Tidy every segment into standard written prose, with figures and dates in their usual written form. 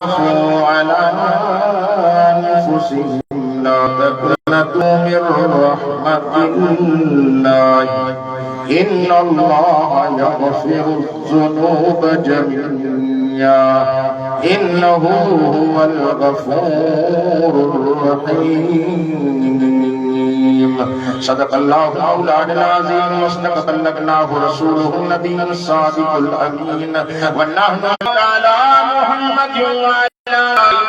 على أنفسهم لا تقنطوا من رحمة الله إن الله يغفر الذنوب جميعا إنه هو الغفور الرحيم صدق الله مولانا العظيم وصدق بلغناه رسوله النبي الصادق الأمين ونحن على محمد وعلى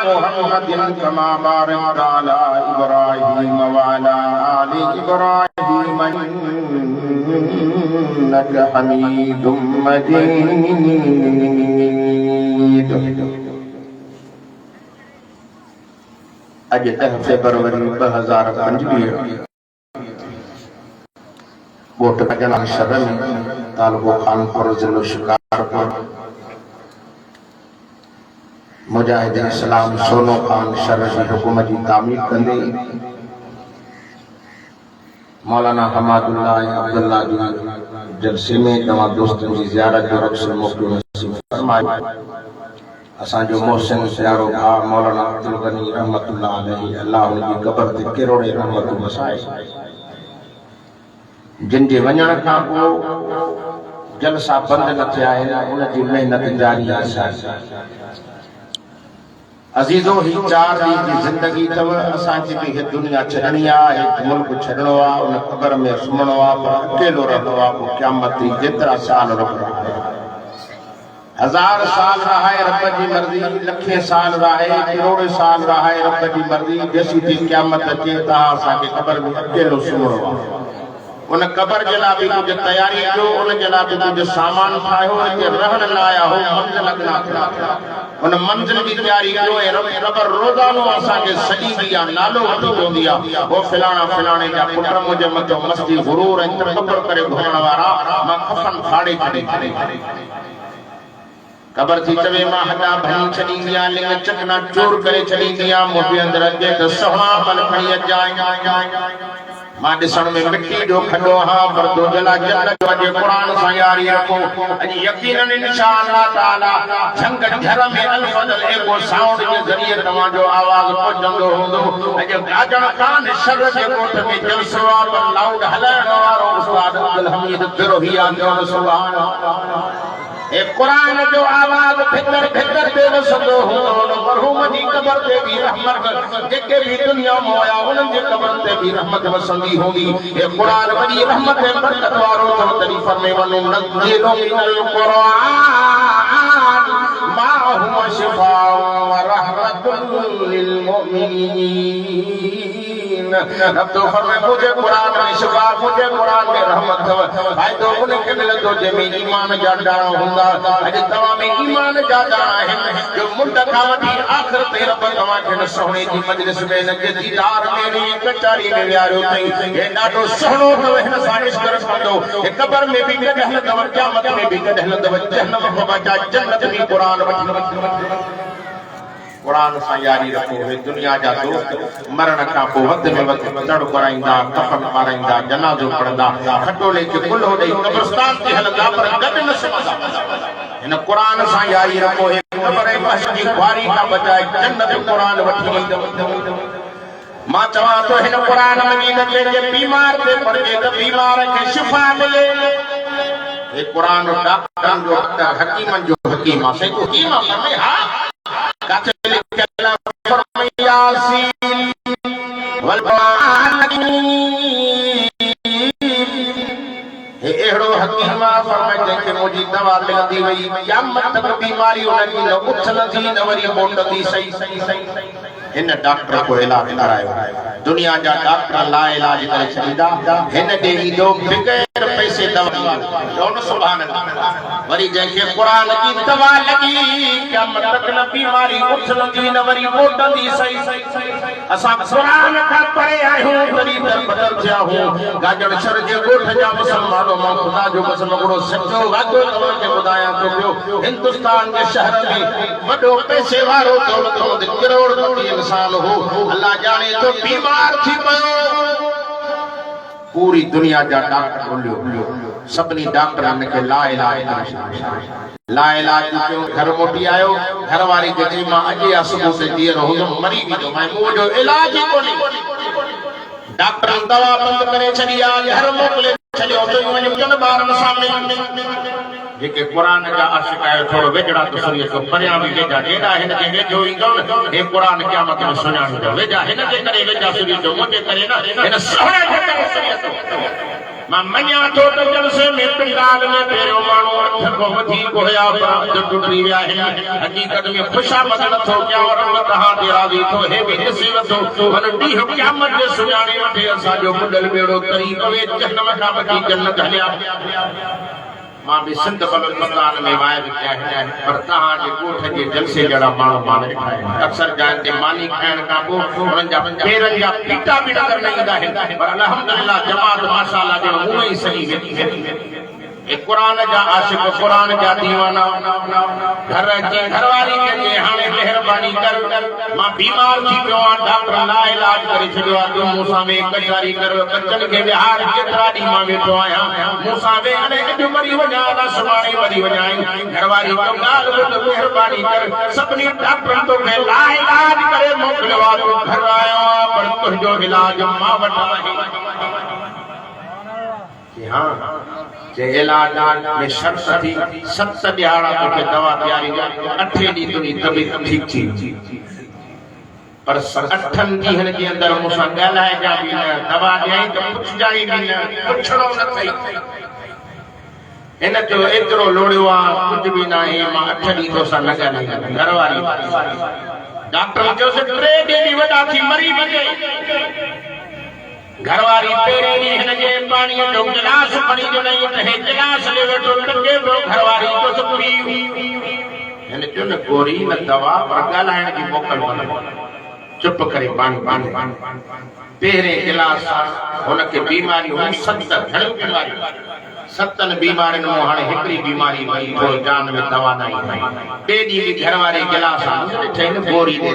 محمد كما باركت على إبراهيم وعلى آل إبراهيم إنك حميد مجيد अज तहफ़ फरवरी 2025 वोट कजना शहर में तालुको खानपुर जिलो शिकारपुर मुजाहिद इस्लाम सोनो खान शरजी हुकूमत की तामीर कंदे मौलाना हमादुल्लाह अब्दुल्ला जी जलसे में तमाम दोस्तों की ज़ियारत जो रब से मौक़े नसीब फरमाए असां जो मोहसिन प्यारो भा मौलाना अब्दुल गनी रहमतुल्लाह अलैहि अल्लाह उनकी कब्र ते करोड़े रहमत वसाए जिन जे वञण खां पोइ जलसा बंद न थिया आहिनि उन जी महिनत जारी आहे अज़ीज़ो ही 4 ॾींहं जी ज़िंदगी अथव असांखे बि हीअ दुनिया छॾणी आहे हिकु मुल्क छॾणो आहे उन क़ब्र में सुम्हणो आहे पर अकेलो रहणो आहे पोइ क़यामत जी जेतिरा साल रखणो आहे 1000 साल रहाए रब की मर्जी लखे साल रहाए करोड़े साल रहाए रब की मर्जी जैसी थी क़यामत अचे तहां असांखे क़ब्र में अकेलो सुम्हणो आहे उन क़ब्र जे लाइ बि कुझु तयारी कयो उन जे लाइ बि कुझु सामान ठाहियो हिते रहण न आया हो मंज़िल अॻियां उन मंज़िल जी तयारी कयो ऐं रब रोज़ानो असांखे सॼी दी आहे नालो वठी पवंदी आहे हो फलाणा फलाणे जा पुट मुंहिंजे मथां मस्ती गुरूर ऐं तकबर करे घुमण वारा मां कफन फाड़े छॾे कबर थी चवे मां हॾा भनी छॾींदी आहियां लिंग चकना चूर करे छॾींदी आहियां मुंहिंजे अंदरि अचे त सुहिणा पल खणी अचां मां ॾिसण में मिट्टी जो खॾो आहियां पर तो जला जन्नत जे क़ुरान सां यारी रखो अॼु यकीनन इंशाअल्लाह ताला झंग घर में अलफजल एगो साउंड जे ज़रिए तव्हांजो आवाज़ पहुचंदो हूंदो अॼु गाजण कान शर जे कोठ में जलसो आहे पर लाउड हलाइण वारो उस्ताद अब्दुल हमीद बिरोहिया जो सुभान ए कुरान जो आवाज भितर भितर ते वसंदो हो मरहूम जी कब्र ते भी रहमत जेके भी दुनिया में आया उन्हनि जे कब्र ते भी रहमत वसंदी होगी ए कुरान वडी रहमत है बरकत वारो तो तरी फरमे वनो नज़ीलो मिनल कुरान मा हुवा शिफा व रहमतुल लिल मुमिनीन रब तो फरमाए मुझे कुरान में शिफा मुझे कुरान में रहमत भाई तो उनके मिलंदो जे में ईमान जा डाणा हुंदा अॼु तव्हां में ईमान जा डाणा आहिनि जो मुंड खां वठी आख़िर ते रब तव्हांखे न सोहणे जी मजलिस में न के दीदार में न कचारी में विहारियो अथई हे ॾाढो सुहिणो अथव हिन सां इश्क रखंदो हे क़ब्र में बि गॾु हलंदव क़यामत में बि गॾु हलंदव जहन्नम में जा जन्नत में कुरान वठी कुरान सां यारी रखो हे दुनिया जा दोस्त मरण खां पोइ वक़्त में वक़्त तड़ कराईंदा कफन पाराईंदा जनाज़ो पढ़ंदा खटोले खे कुल्हो ॾेई कब्रिस्तान ते हलंदा पर गॾु न सुम्हंदा हिन कुरान सां यारी रखो हे क़ब्र ऐं महशर जी ख्वारी खां बचाए जन्नत कुरान वठी वेंदव मां चवां थो हिन कुरान मजीद खे जे बीमार ते पढ़े त बीमार खे शिफ़ा मिले हे कुरान डॉक्टरनि जो डॉक्टर हकीमनि जो हकीम आहे से हकीम आहे हा काथे लिखियल फरमाए यासीन वल कुरान हे एड़ो हकीम फरमाए जंहिंखे मुंहिंजी दवा मिलंदी वई क़यामत तक बीमारी उनजी न उथंदी न वरी मोटंदी सही हिन डॉक्टर को इलाज करायो दुनिया जा डॉक्टर ला इलाज करे छॾींदा हिन ॾे ईंदो बग़ैर पैसे दवा चओ सुभान अल्लाह वरी जंहिंखे क़ुरान जी दवा लगी क़यामत तक न बीमारी उथंदी न वरी मोटंदी सही असां क़ुरान खां परे आहियूं तरी दर बदल थिया हूं गाजण शर जे ॻोठ जा मुसलमानो मां ख़ुदा जो कसम हिकिड़ो सचो वाक़ियो तव्हांखे ॿुधायां थो पियो हिंदुस्तान जे शहर में वॾो पैसे वारो दौलतमंद करोड़पति इंसान हो अल्लाह जाने तो बीमार थी पियो पूरी दुनिया जा डॉक्टर बोलियो सभनी डॉक्टरन के ला इलाज ला इलाज क्यों घर मोटी आयो घर वारी के मां अजे असबो से दिए रहो मरी गयो मैं मो जो इलाज ही कोनी डॉक्टर दवा बंद करे छडिया घर मोकले छडियो तो वने जन बारन सामने जेके कुरान जा आशिक आयो थोड़ो वेजड़ा तो सुनिए तो परिया भी वेजा डेडा हिन के वेजो इंदो हे कुरान क़यामत में सुनाण दो वेजा हिन के करे वेजा सुनी जो मुझे करे ना हिन सोने करे सुनिए तो मां मन्या तो जल से में पिंडाल में पेरो मानो अठ को वधी कोया जो टुटी विया हिन हकीकत में खुशा मदन थो क्या और अल्लाह तहा दे राजी तो हे भी नसीब तो मन दी क़यामत जे सुनाणी वठे असा जो मुदल बेड़ो तरी पवे जन्नत का बकी जन्नत हलिया मां भी सिंध बलुचिस्तान में वायद किया है पर तहां जे कोठ जे जलसे जड़ा माण्हू माने अक्सर जान ते मानी खाइण का को उन जा पेर जा पीटा भी नगर नहीं ईंदा आहिनि पर अल्हम्दुलिल्लाह जमात माशाअल्लाह जो उहे ई सही वेठी ए कुरान जा आशिक कुरान जा दीवाना घर के घरवारी के हाने मेहरबानी कर मां बीमार थी पियो डॉक्टर ना इलाज करे छडियो तो मूसा में कचारी कर बच्चन के बिहार केतरा दी मां वेठो आया मूसा वे अने अज मरी वजा ना सुमाणी मरी वजाई घरवारी तो गाल बुध मेहरबानी कर सबनी डॉक्टर तो के ला इलाज करे मोकलवा तो घर आयो पर तुझो इलाज मां वटा कि हां जे इलाज में शर्त थी 7 दिहाड़ा तो के दवा तैयारी 8 दी तुनी तबीयत ठीक थी पर 8 ॾींहंनि जे अंदर मूंसां ॻाल्हाए जा बि न दवा ॾियई त कुझु जाई बि न पुछणो न थई हिन जो एतिरो लोड़ियो आहे कुझु बि न आहे मां 8 ॾींहं तोसां न ॻाल्हाई घरवारी डॉक्टर जो से 3 ॾींहं वॾा थी मरी वञे घरवारी पेरे दी हिन जे पानी जो गिलास खणी जो नहीं त हे गिलास ले वेठो टके पियो घरवारी तो सुपरी हिन जो न गोरी न दवा पर ॻाल्हाइण जी मोकल बन चुप करे पानी पेरे गिलास हुनखे बीमारी हो 7 घणियूं बीमारी 7 बीमारियुनि में हाणे हिकड़ी बीमारी वई तो जान में दवा नहीं बे दी भी घरवारी गिलास ठेन गोरी दे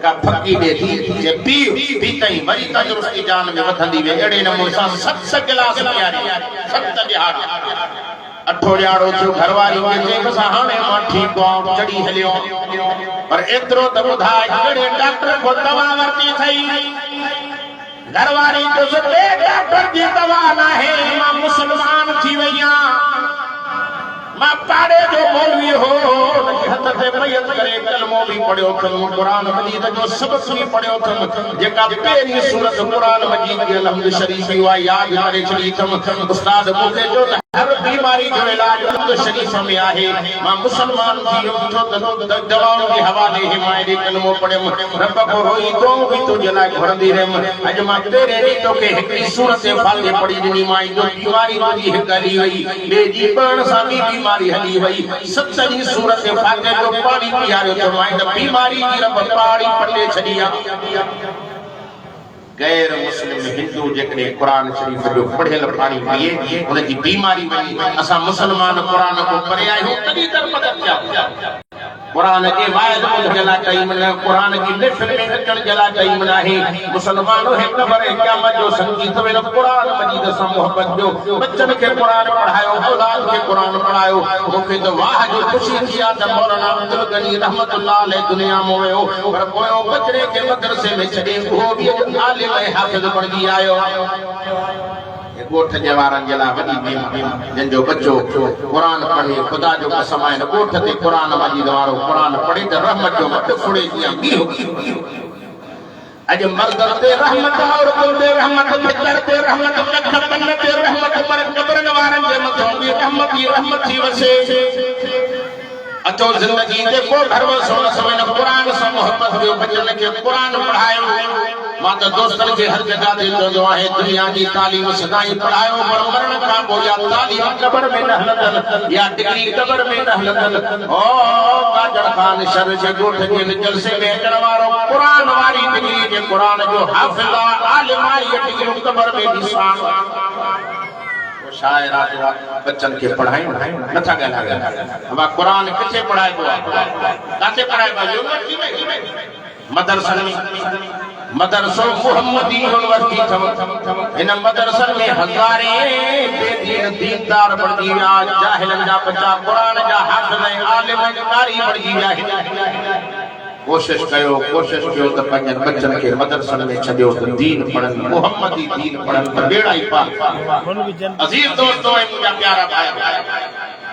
का फकी दे थी जे पी तई वरी तंदुरुस्ती जान में वधंदी वे एड़े नमूने सां 7 गिलास पियारी 7 दिहाड़ा अठो ॾियारो थियो घरवारी के जेक सां हाणे मां ठीक आऊं चढ़ी हलियो पर एतिरो त ॿुधाए एड़े डॉक्टर को दवा वरती थई घरवारी जो से डॉक्टर जी दवा ना है मां मुसलमान थी वईया मां पाड़े जो मौलवी हो हथ ते मयत करे कलमो भी पढ़ियो थम कुरान मजीद जो सबक भी पढ़ियो थम जेका पहिरीं सूरत कुरान मजीद के अलहम्द शरीफ हुआ याद करे छड़ी थम उस्ताद मूंखे जो हर बीमारी जो इलाज अलहम्द शरीफ में आहे मां मुसलमान थी उठो त दवाओं के हवाले हिमायत कलमो पढ़ियम रब को रोई तो भी तो जना घरंदी रहम अज मां तेरे री तो के हिकड़ी सूरत फातिहा पढ़ी दिनी माई जो बीमारी तुजी हिकली वई बे जी पण सा बीमारी हली वई 7 सूरत फातिहा जो पानी पियारियो तो माई त बीमारी जी रब पाड़ी पटे छडिया गैर मुस्लिम हिंदू जेकॾहिं कुरान शरीफ जो पढ़ियल पानी पिए उनजी बीमारी वई असां मुसलमान कुरान को पढ़े आहियूं तॾहिं तर मदद कया कुरान के वायद जला टाइम न कुरान की महफिल में अचण जला टाइम न आहे मुसलमानो है खबर है क्या मजो संगीत में कुरान मजीद से मोहब्बत जो बच्चन के कुरान पढ़ायो औलाद के कुरान पढ़ायो मूंखे तो वाह जो खुशी थी आ त मौलाना अब्दुल गनी रहमतुल्लाह अलैह दुनिया में वियो पर पोयो बचड़े के मदरसे में छॾे उहो भी आलिम ऐं हाफ़िज़ बणजी आयो गोठ जवारन जला वडी बीमारी जंजो बच्चो कुरान पढ़े खुदा जो कसम है गोठ ते कुरान मजीद वारो कुरान पढ़े त रहमत जो मत फुड़े दिया बी हो अज मर्द ते रहमत और ते रहमत मित्र ते रहमत खपन ते रहमत पर कब्र वारन जे मथो बी रहमत थी वसे अचो जिंदगी दे को घर वसो सवेन कुरान से मोहब्बत जो बच्चन के कुरान पढ़ायो मां तो दोस्तन के हर जगह दे जो है दुनिया की तालीम सदाई पढ़ायो पर मरण का बोया तालीम कब्र में न हलतन या डिग्री कब्र में न हलतन ओ काजर खान शर से गोठ के जलसे में अचणवारो कुरान वाली डिग्री के कुरान जो हाफिज आलिम ये डिग्री कब्र में निशान शायरा तो बच्चन के पढ़ाई नथा गला हम कुरान किथे पढ़ाए को काथे पढ़ाए यूनिवर्सिटी में मदरसन में मदरसो मुहम्मदी यूनिवर्सिटी थव इन मदरसन में हजारे बेदीन दीनदार पढ़ी विया जाहिलन जा बच्चा कुरान जा हाफ़िज़ ऐं आलिम ऐं कारी पढ़ी विया कोशिश कयो त पंहिंजनि बच्चनि खे मदरसन में छॾियो त दीन पढ़नि मुहम्मदी दीन पढ़नि त बेड़ा ई पार अज़ीज़ दोस्तों ऐं मुंहिंजा प्यारा भाई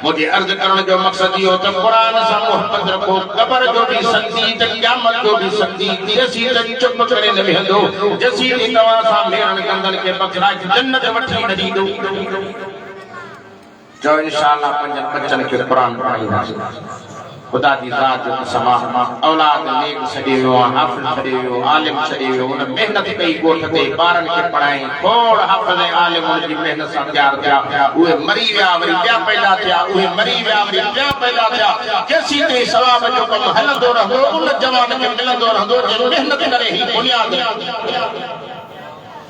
मुझे अर्ज करण जो मकसद इहो त कुरान सां मोहब्बत रखो क़बर जो बि संदी त क़यामत जो बि संदी जेसी त चुप करे न वेहंदो जेसी त तव्हां सां मेरन कंदन खे बख़राज जन्नत वठी न ॾींदो जो इंशाअल्लाह पंहिंजनि बच्चनि खे कुरान पढ़ाईंदासीं खुदा जी ज़ात जो समा औलाद नेक छॾे वियो हाफ़िज़ छॾे वियो आलिम छॾे वियो उन मेहनत कई ॻोठ ते ॿारनि खे पढ़ाई खोड़ हाफ़िज़ ऐं आलिम उनजी मेहनत सां तयारु थिया उहे मरी विया वरी ॿिया पैदा थिया उहे मरी विया वरी ॿिया पैदा थिया जेसीं ताईं सवाब जो कमु हलंदो रहंदो उन जवान खे मिलंदो रहंदो जो मेहनत करे ही बुनियाद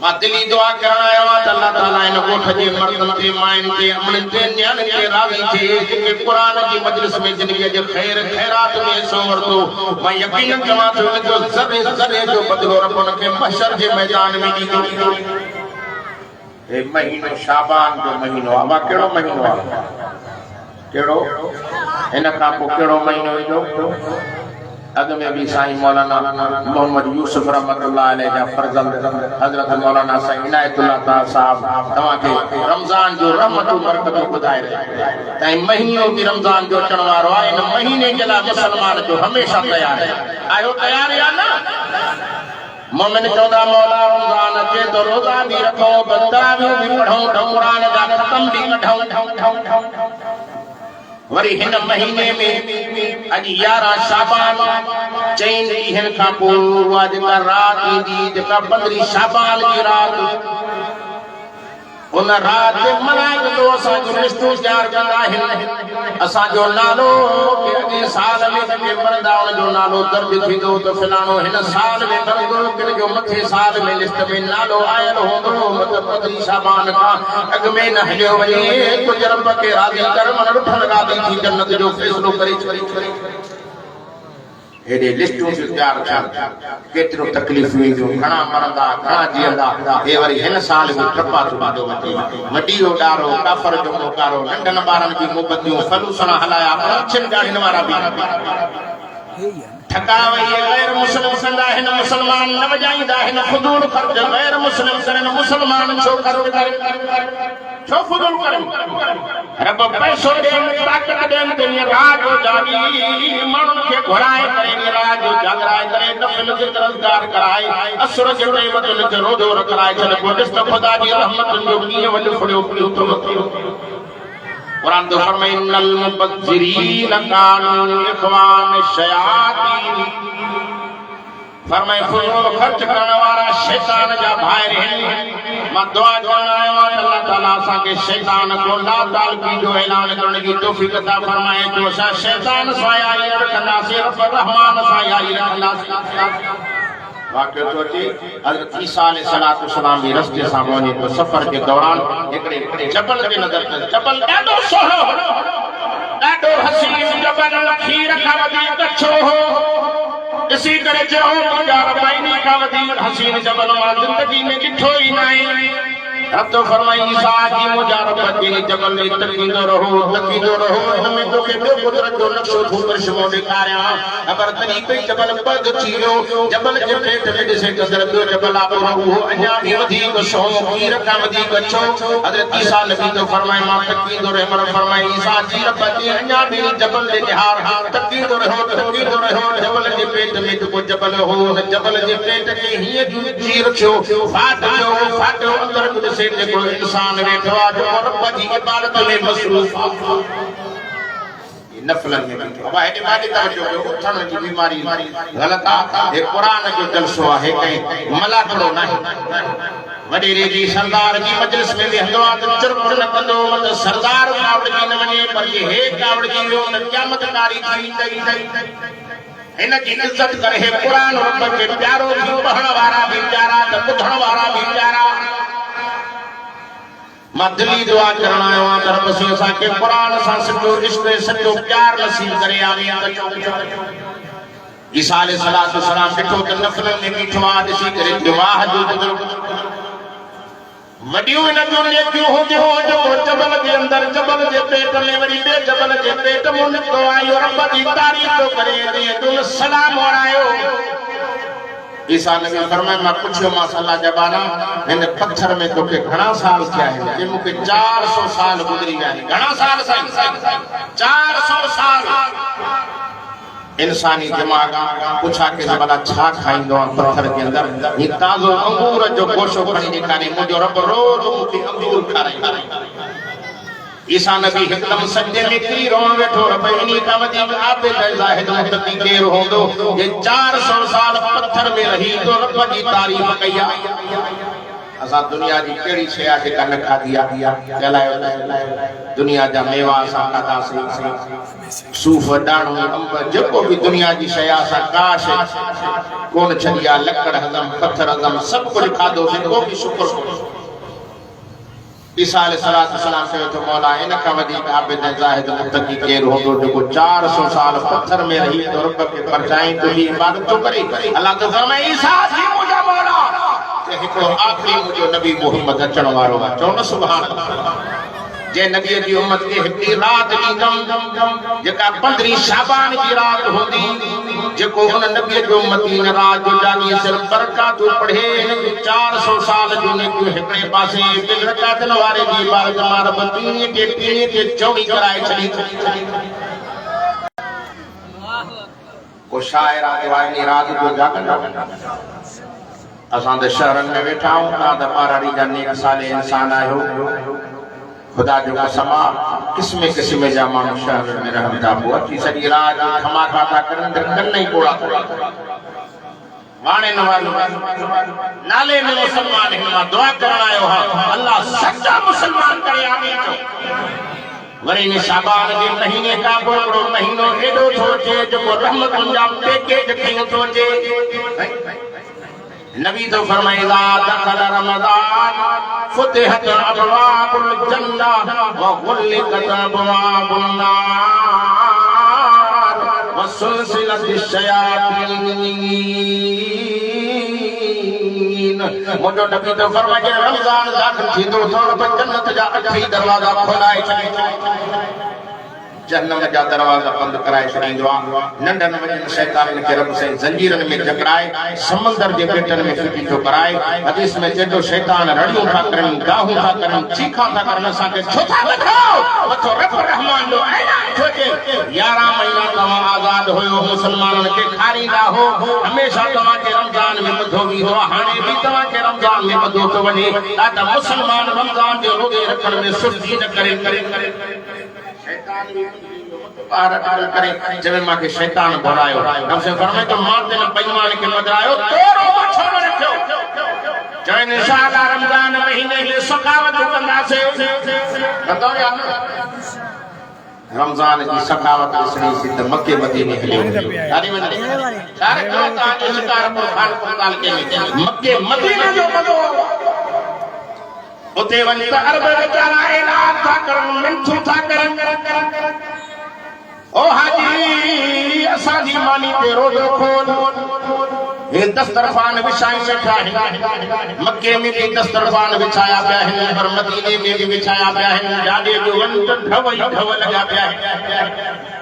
मां दिली दुआ करण आयो आहियां त अल्लाह ताला इन ॻोठ जे मर्दनि ते मायुनि ते अमड़नि ते न्याणियुनि ते राज़ी थिए जेके क़ुरान जी मजलिस में ज़िंदगीअ जे ख़ैर ख़ैरात में हिसो वरितो मां यकीनन चवां थो इनजो ज़रे ज़रे जो बदिलो रब उनखे महशर जे मैदान में ॾींदो हे महीनो शाबान जो महीनो आहे मां कहिड़ो महीनो आहे कहिड़ो इन खां पोइ कहिड़ो महीनो ईंदो अॻ में भी साईं मौलाना मोहम्मद यूसुफ रहमतुल्लाह अलैह जा फर्ज़ंद हज़रत मौलाना साईं इनायतुल्लाह ताला साहब तव्हांखे रमज़ान जो रहमतूं बरकतूं ॿुधाए रहिया ऐं महीनो बि रमज़ान जो अचण वारो आहे इन महीने जे लाइ मुसलमान जो हमेशह तयार आहे आयो तयार या न मोमिन चवंदा मौला रमज़ान अचे तो रोज़ा भी रखो तरावियूं भी पढ़ूं क़ुरान जा ख़तम भी कढूं वरी हिन महीने में अॼु 11 शाबान चईं ॾींहंनि खां पोइ उहा जेका रात ईंदी जेका 15 शाबान जी रात उन रात मलाइकतो असांजो लिस्टूं तयार कंदा आहिनि असांजो नालो अॻे साल में जेके मरंदा उनजो नालो दर्ज थींदो त फलाणो हिन साल में मरंदो किन जो मथे साल में लिस्ट में नालो आयल हूंदो मतिलबु 15 शाबान खां अॻ में न हलियो वञे कुझु रब खे राज़ी कर मन रुठल राज़ी थी जन्नत जो फ़ैसिलो करे हेॾे लिस्टूं तयार थिया केतिरो तकलीफ़ूं ईंदियूं घणा मरंदा घणा जीअंदा हे वरी हिन साल में ट्रपा थो वॾीअ ॾारो काफ़र जो मोकारो नंढनि ॿारनि जी मोहबतियूं फलूसण हलाया पर अछियुनि ॾाढ़ियुनि वारा बि ठका वही गैर मुस्लिम कंदा आहिनि मुसलमान न वॼाईंदा आहिनि फ़ुज़ूल ख़र्च गैर मुस्लिम करनि मुसलमान छो ख़र्च करे छो फ़ुज़ूल करनि रब पैसो ॾेनि ताक़त ॾेनि दुनिया राज जो जागी माण्हुनि खे घुराए करे राज जो जागराए करे नफ़िल ज़िक्र अज़कार कराए असुर जे टेवतुनि खे रोज़ो रखाए छॾे पोइ ॾिस त ख़ुदा जी रहमतुनि जो कीअं वॾो फुड़ियो पियो थो कुरान तो फरमाए इन्नल मुबज़्ज़िरीन कानू इख़वान शयातीन फरमाए फुज़ूल ख़र्च करण वारा शैतान जा भाइर आहिनि मां दुआ करण आयो आहियां अल्लाह ताला असांखे शैतान को ला तालगी जो ऐलान करण जी तौफ़ीक़ अता फरमाए जो असां शैतान सां यारी रखंदासीं रब रहमान सां यारी रखंदासीं वाक़ियो तो अचे हज़रत ईसा अलैहिस्सलाम भी रस्ते सां वञे तो सफ़र के दौरान हिकिड़े जबल ते नज़र अचे जबल ॾाढो सुहिणो ॾाढो हसीन जबल खीर खां वधीक अछो हो ॾिसी करे चयो मुंहिंजा रब इन खां वधीक हसीन जबल मां ज़िंदगी में ॾिठो ई न आहे रब तो फरमाई ईसा जी मुंहिंजा रब इन जबल में तकींदो रहो हिनमें तोखे ॿियो कुदरत जो नक्शो थो करिश्मो ॾेखारियां अगर तॾहिं कोई जबल पग थी वियो जबल जे पेट में ॾिसे कंदड़ ॿियो जबल आहे उहो अञा बि वधीक सुहिणो खीर खां वधीक अछो हज़रत ईसा नबी तो फरमाए मां तकींदो रहिमर फरमाई ईसा जी रब खे अञा बि जबल जे निहार तकींदो रहो जबल जे पेट में जेको जबल हो जबल जे पेट खे हीअं जूं चीर थियो फाटो अंदर जेको इंसान वेठो आहे जो रब जी इबादत में मसरूफ़ आहे नफ़लन में बीठो अब हेॾे माॾे तवजो कयो उथण जी बीमारी ग़लत आहे हे क़ुरान जो जलसो आहे कंहिं मलाखड़ो नाहे वॾेरे जी सरदार जी मजलिस में वेहंदो आहे त चुरपुर न कंदो त सरदार कावड़जी न वञे पर हे कावड़जी वियो त क़यामत कारी थी हिन जी इज़त करे हे क़ुरान रब खे प्यारो थी पढ़ण वारा भी प्यारा त ॿुधण वारा भी प्यारा मां दिली दुआ करण आयो आहियां त रब साईं असांखे क़ुरान सां सचो इश्क़ सचो प्यार नसीब करे आमीन ईसा अलैहिस्सलाम ॾिठो त नफ़लनि में बीठो आहे, ॾिसी करे दिमाग़ जो वॾियूं इन जूं नेकियूं हूंदियूं जेको जबल जे अंदरि, जबल जे पेट में वरी ॿिए जबल जे पेट में निकितो आयो, रब जी तारीफ़ थो करे, ॾींहुं सलाम वरायो। ईसा नबी फरमाए, मां पुछियोमांसि अल्लाह जबाना हिन पत्थर में तोखे घणा साल थिया आहिनि? जे मूंखे 400 साल गुज़री विया आहिनि। घणा साल साईं? 400 साल। इंसानी दिमाग पुछा के भला छा खाईंदो आहे पत्थर के अंदर? ही ताज़ो अंगूर जो गोशो खणी ॾेखारे, मुंहिंजो रब रोज़ मूंखे अंगूर खाराईंदो। ईसा नबी हिकदम सजदे में किरी रोण वेठो, रब इन्ही का वधीक आबिद ज़ाहिद मुत्तक़ी केरु हूंदो जे 400 साल पत्थर में रही तो रब जी तारीफ़ कई आहे। असां दुनिया जी कहिड़ी शइ आहे जेका न खाधी आहे? ॻाल्हायो दुनिया जा मेवा असां खाधासीं, सूफ़, ॾाणो, अंब, जेको बि दुनिया जी शइ आहे असां का शइ कोन छॾी आहे। लकड़ हज़म, पत्थर हज़म, सभु कुझु खाधोसीं, को बि शुक्र कोन्हे। ईसा अलैहिस्सलाम चयो त मौला इन खां वधीक आबिद ज़ाहिद मुत्तक़ी केरु हूंदो जेको 400 साल पत्थर में रही तो रब खे परचाई तुंहिंजी इबादत थो करे। अल्लाह तो फरमाए, ईसा जी मुंहिंजा मौला हिकिड़ो आख़िरी मुंहिंजो नबी मोहम्मद अचण वारो आहे। चओ न सुभान अल्लाह। जे नबी जी उम्मत खे हिकिड़ी राति ॾींदमि जेका 15 शाबान जी राति हूंदी, जेको हुन नबी जो उम्मती न रात जो जागी सिर्फ बरकातूं पढ़े, 400 साल जो नेकियूं हिकिड़े पासे, ॿिनि रकातनि वारे जी इबादत मां रब पीढ़ीअ ते चौड़ी कराए छॾी। को शाइर आहे इन राति जो जागंदा। असां त शहरनि में वेठा आहियूं, तव्हां त पाराड़ी जा नेक साले इंसान आहियो। खुदा जो कसम आहे, क़िस्म क़िस्म जा माण्हू शहर में रहनि था, पोइ अची सॼी राति धमाका था करनि त कन ई कोड़ा वाणे न वालो नाले में मुसलमान हिन मां दुआ करण आयो हा, अल्लाह सच्चा मुसलमान करे आमीन चओ। वरी ने शाबान जे महीने का हिकिड़ो महीनो एॾो थो अचे जेको रहमतुनि जा पैकेज खयूं थो अचे। नबी तो फरमाए, ला दखल रमज़ान फुतिहत अबवाबुल जन्नह व गुल्लिकत अबवाबुन नार व सुलसिलतिश शयातीन। मुंहिंजो नबी तो फरमाए, रमज़ान दाख़िल थींदो त जन्नत जा 8 ई दरवाजा खोलाए छॾींदो, जहन्नम जा दरवाजा बंद कराए छॾींदो आहे। नंढनि वॾनि शैताननि खे रब साईं ज़ंजीरनि में जकड़ाए समंदर जे पेटनि में फिटी थो कराए। हदीस में चए थो, शैतान रड़ियूं था करनि, गाहूं था करनि, चीखा था करनि, असांखे छो था ॿुधायो? मथो रब रहमान जो ऐलान थो थिए, 11 महीना तव्हां आज़ाद हुयो, मुसलमाननि खे खारींदा हो, हमेशह तव्हांखे रमज़ान में ॿधो वेंदो आहे, हाणे बि तव्हांखे रमज़ान में ॿधो थो वञे। ॾाढा मुसलमान रमज़ान जो रोज़े रखण में सुस्ती न करे शैतान भी पार करे जब मां के शैतान भरायो। हम से फरमाए तो मां ते बेईमान के मदरायो, तोरो छोड़ रखियो। जय इंशाअल्लाह रमजान महीने में सखावत कंदा से बताओ यार, रमजान की सखावत इसने से त मक्के मदीने हले गाड़ी में सारे कहता है शिकारपुर खानपुर ताल के मक्के मदीने जो मदो उते वञी त अरब बेचारा ऐलान था करन, मिनथू था करन, ओ हाजी असांजी मानी ते रोज़ो खोल, हे दस्तरखान विछाए वेठा आहिनि। मक्के में भी दस्तरखान विछाया पिया आहिनि, पर मदीने में भी विछाया पिया आहिनि। जाॾे जो वञ त ढव ई ढव लॻा पिया आहिनि।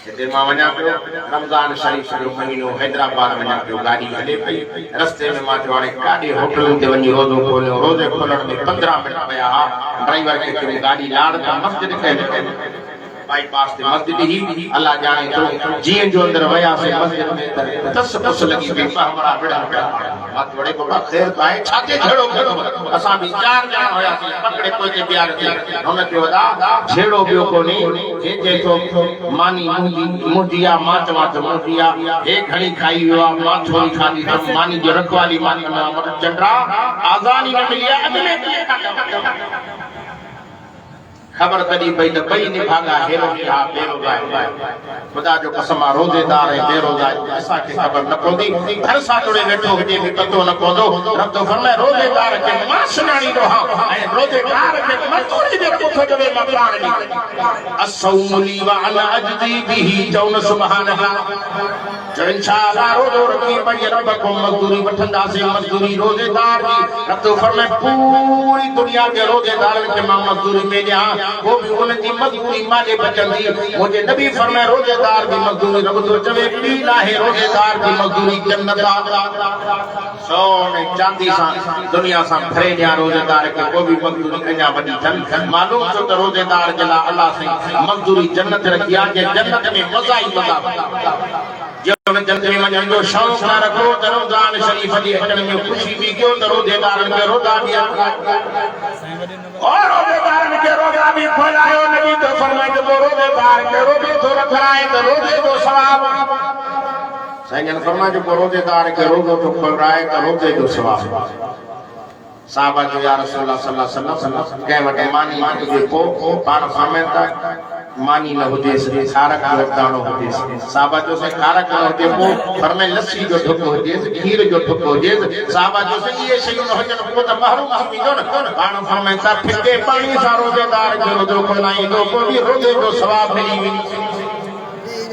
हिते मां वञा पियो रमज़ान शरीफ़ जो महीनो, हैदराबाद वञा पियो, गाॾी हले पई, रस्ते में मां चयो हाणे काॾे होटलुनि ते वञी रोज़ो खोलियो। रोज़े खोलण में 15 मिंट पिया हा। ड्राइवर खे चयो गाॾी लाड़ त मस्जिद खे बाईपास ते मस्जिद ही, अल्लाह जाने तो जीअं जो अंदर वियासीं मस्जिद में तस पुस लॻी पई, हमरा बिड़ा मां वड़े बाबा ख़ैर पाए छाते झेड़ो कयो? असां बि 4 ॼणा हुयासीं, पकड़े पोइ ते प्यार थी। हुन चयो दा झेड़ो ॿियो कोन्हे, हे चए थो मानी मुंहिंजी मां चवां त मुंहिंजी हे घणी खाई वियो आहे, मां थोरी खाधी त मानी जो रखवाली मानी चंडा आज़ानी न मिली आहे। खबर तॾहिं पई त ॿई निभागा हेरो हा बेरोज़ा। खुदा जो कसम आहे, रोज़ेदार ऐं बेरोज़ा असांखे ख़बर न पवंदी, घर सां जुड़े वेठो हुजे बि पतो न पवंदो। रब तो फरमाए, रोज़ेदार खे मां सुञाणींदो आहियां ऐं रोज़ेदार खे मज़दूरी जे पुठ जो मां प्राण ॾींदुमि। असौम ली व अना अजदी बिही, चओ न सुभान अल्लाह। जो इंशाअल्लाह रोज़ो रखी भाई रब को मजदूरी वठंदासीं मजदूरी रोज़ेदार की रब तो फरमाए पूरी दुनिया के रोज़ेदार के मां मजदूरी में ॾियां वो भी उनकी मजदूरी मांजे बचंदी मुझे नबी फरमाए रोज़ेदार की मजदूरी रब तो चवे ॿी नाहे रोज़ेदार की मजदूरी जन्नत सोने चांदी सां दुनिया सां भरे ॾियां रोज़ेदार के को भी मजदूरी अञा वॾी अथनि मालूम छो त रोज़ेदार जे लाइ अल्लाह से मजदूरी जन्नत रखी आहे जे जन्नत में मज़ा ई मज़ा जो जन्नत में वञण जो शौक़ न रखो त रमज़ान शरीफ़ जे अचण में ख़ुशी बि कयो त रोज़ेदारनि खे रोज़ा बि और रोज़ेदारनि खे रोज़ा बि खोलायो नबी तो फरमाए त रोज़ेदार खे रोज़े थो रखाए त रोज़े जो सवाब साईं फरमाए जो रोज़ेदार खे रोज़ो थो खोलाए त रोज़े जो सवाब साहबा जो या रसूलुल्लाह सल्लल्लाहु अलैहि वसल्लम के वटे मानी जे को पाण फरमाए त मानी न हुजे खारक जो दाणो हुजे साहबा जो से खारक न हुजे को फरमाए लस्सी जो ढुक हुजे खीर जो ढुक हुजे साहबा जो से ये शयूं न हुजन को त महरूम थी वेंदो न पाण फरमाए त फिके पानी सां रोज़ेदार जो रोज़ो खोलाईंदो को भी रोज़े जो सवाब मिली वेंदो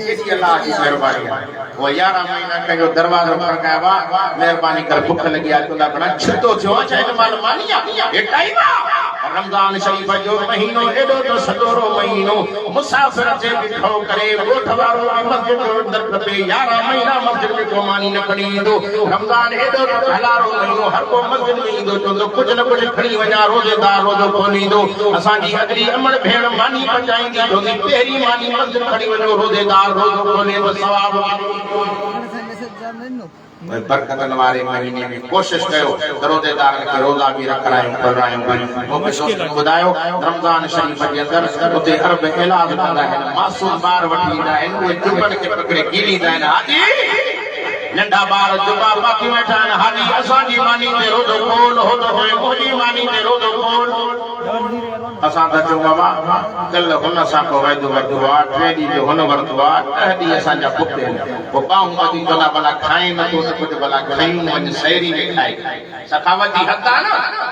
केॾी अल्लाह जी महिरबानी आहे वो 11 महीना कयो दरवाज़ो खड़कायो महिरबानी कर भुख लगी आहे तुला बड़ा छितो थियो आहे छा माल मानी आहे हे टाइम रमज़ान शरीफ जो महीनो एडो तो सदोरो महीनो मुसाफिर जे बिठो करे गोठ वारो मस्जिद जो अंदर पे 11 महीना मस्जिद में को मानी न खणी ईंदो रमज़ान एडो तो हलारो महीनो हर को मस्जिद में ईंदो तो कुछ न कुछ खणी वञा रोज़ेदार रोज़ो खोलींदो असांजी अगली अमर भेण मानी पचाईंदी तो पहिरीं मानी मस्जिद खणी वञो रोज़ेदार रोज़ो खोले तो सवाब बरकतन वाले महीने में कोशिश कयो रोज़ेदार के रोज़ा भी रखरायो करायो मूंखे दोस्त ॿुधायो रमज़ान शरीफ जे अंदर उते अरब इलाज कंदा आहिनि मासूम ॿार वठी ईंदा आहिनि उहे जुबन खे पकड़े कीलींदा आहिनि हाजी नंढा ॿार जुबा बाक़ी वेठा आहिनि हाजी असांजी मानी ते रोज़ो खोल हो त मुंहिंजी मानी ते रोज़ो खोल असां त चऊं बाबा कल्ह हुन सां को वाइदो वरितो आहे 3 ॾींहं जो हुन वरितो आहे 10 ॾींहं असांजा पुट आहिनि पोइ ॿाहूं ॿधी भला खाए नथो त कुझु भला खयूं वञ शहरी में खाए सखावत जी हद आहे न